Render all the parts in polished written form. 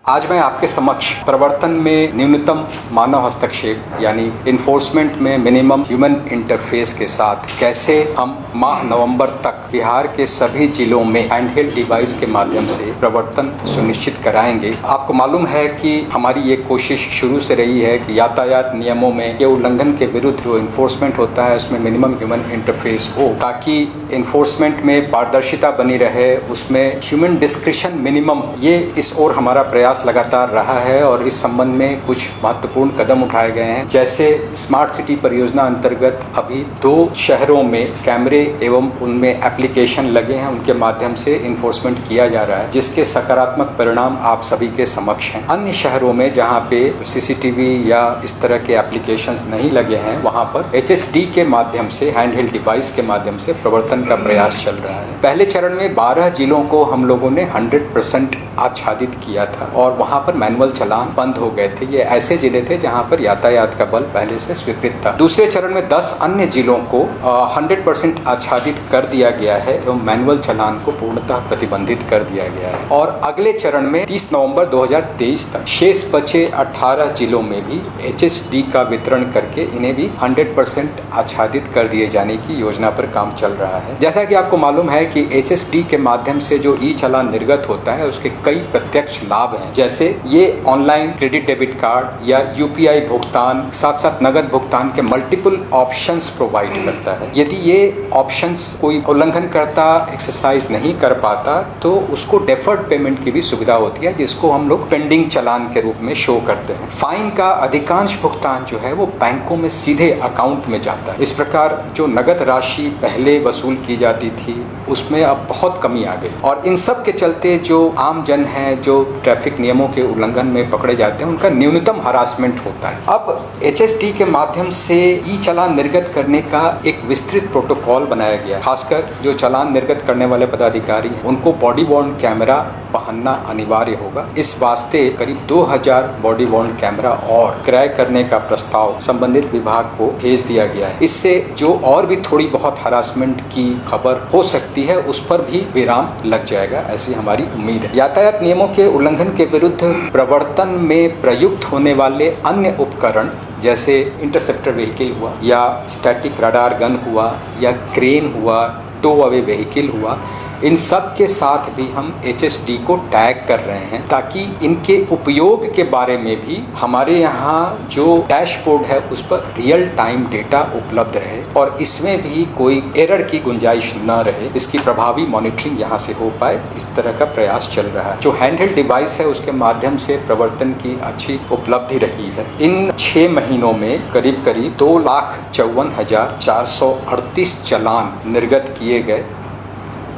आज मैं आपके समक्ष प्रवर्तन में न्यूनतम मानव हस्तक्षेप यानी इन्फोर्समेंट में मिनिमम ह्यूमन इंटरफेस के साथ कैसे हम माह नवंबर तक बिहार के सभी जिलों में हैंडहेल्ड डिवाइस के माध्यम से प्रवर्तन सुनिश्चित कराएंगे। आपको मालूम है कि हमारी ये कोशिश शुरू से रही है कि यातायात नियमों में के उल्लंघन के विरुद्ध जो इन्फोर्समेंट होता है उसमें मिनिमम ह्यूमन इंटरफेस हो, ताकि इन्फोर्समेंट में पारदर्शिता बनी रहे, उसमें ह्यूमन डिस्क्रिशन मिनिमम हो। ये इस ओर हमारा प्रयास लगातार रहा है और इस संबंध में कुछ महत्वपूर्ण कदम उठाए गए हैं। जैसे स्मार्ट सिटी परियोजना अंतर्गत अभी 2 शहरों में कैमरे एवं उनमें एप्लीकेशन लगे हैं, उनके माध्यम से इन्फोर्समेंट किया जा रहा है, जिसके सकारात्मक परिणाम आप सभी के समक्ष हैं। अन्य शहरों में जहां पे सीसीटीवी या इस तरह के एप्लीकेशंस नहीं लगे हैं, वहां पर HHD के माध्यम से हैंडहेल्ड डिवाइस के माध्यम से प्रवर्तन का प्रयास चल रहा है। पहले चरण में 12 जिलों को हम लोगों ने 100% आच्छादित किया था और वहां पर मैनुअल चालान बंद हो गए थे। ये ऐसे जिले थे जहां पर यातायात का बल पहले से स्वीकृत था। दूसरे चरण में 10 अन्य जिलों को 100% आच्छादित कर दिया गया है एवं मैनुअल चालान को पूर्णतः प्रतिबंधित कर दिया गया है। और अगले चरण में 30 नवंबर 2023 तक शेष बचे 18 जिलों में भी HHD का वितरण करके इन्हें भी 100% आच्छादित कर दिए जाने की योजना पर काम चल रहा है। जैसा कि आपको मालूम है कि HHD के माध्यम से जो ई चालान निर्गत होता है उसके कई प्रत्यक्ष लाभ हैं। जैसे ये ऑनलाइन क्रेडिट डेबिट कार्ड या UPI भुगतान, साथ साथ नगद भुगतान के मल्टीपल ऑप्शंस प्रोवाइड करता है। यदि ये ऑप्शंस कोई उल्लंघनकर्ता एक्सरसाइज नहीं कर पाता तो उसको डेफर्ड पेमेंट की भी सुविधा होती है, जिसको हम लोग पेंडिंग चालान के रूप में शो करते हैं। फाइन का अधिकांश भुगतान जो है वो बैंकों में सीधे अकाउंट में जाता है। इस प्रकार जो नगद राशि पहले वसूल की जाती थी उसमें अब बहुत कमी आ गई और इन सब के चलते जो आम जन हैं, जो ट्रैफिक नियमों के उल्लंघन में पकड़े जाते हैं, उनका न्यूनतम हरासमेंट होता है। अब HHD के माध्यम से ई चालान निर्गत करने का एक विस्तृत प्रोटोकॉल बनाया गया। खासकर जो चालान निर्गत करने वाले पदाधिकारी हैं उनको बॉडी वॉर्न कैमरा पहनना अनिवार्य होगा। इस वास्ते करीब 2000 बॉडी वॉर्न कैमरा और क्रय करने का प्रस्ताव संबंधित विभाग को भेज दिया गया है। इससे जो और भी थोड़ी बहुत हरासमेंट की खबर हो सकती है उस पर भी विराम लग जाएगा, ऐसी हमारी उम्मीद है। यातायात नियमों के उल्लंघन के विरुद्ध प्रवर्तन में प्रयुक्त होने वाले अन्य उपकरण जैसे इंटरसेप्टर व्हीकल हुआ या स्टैटिक रडार गन हुआ या क्रेन हुआ, टो अवे व्हीकल हुआ, इन सब के साथ भी हम HHD को टैग कर रहे हैं ताकि इनके उपयोग के बारे में भी हमारे यहाँ जो डैशबोर्ड है उस पर रियल टाइम डेटा उपलब्ध रहे और इसमें भी कोई एरर की गुंजाइश न रहे। इसकी प्रभावी मॉनिटरिंग यहाँ से हो पाए, इस तरह का प्रयास चल रहा है। जो हैंडहेल्ड डिवाइस है उसके माध्यम से प्रवर्तन की अच्छी उपलब्धि रही है। इन 6 महीनों में करीब 2,54,438 चालान निर्गत किए गए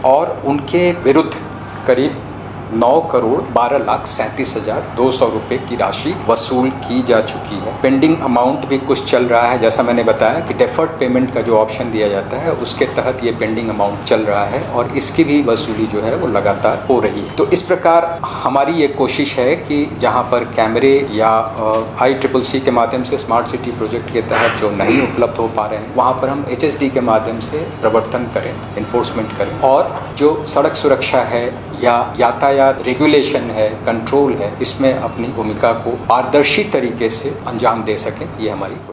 और उनके विरुद्ध करीब 9,12,37,200 रुपये की राशि वसूल की जा चुकी है। पेंडिंग अमाउंट भी कुछ चल रहा है। जैसा मैंने बताया कि डेफर्ड पेमेंट का जो ऑप्शन दिया जाता है उसके तहत ये पेंडिंग अमाउंट चल रहा है और इसकी भी वसूली जो है वो लगातार हो रही है। तो इस प्रकार हमारी ये कोशिश है कि जहाँ पर कैमरे या ICCC के माध्यम से स्मार्ट सिटी प्रोजेक्ट के तहत जो नहीं उपलब्ध हो पा रहे हैं वहाँ पर हम HHD के माध्यम से प्रवर्तन करें, इन्फोर्समेंट करें और जो सड़क सुरक्षा है या यातायात रेगुलेशन है, कंट्रोल है, इसमें अपनी भूमिका को पारदर्शी तरीके से अंजाम दे सकें। ये हमारी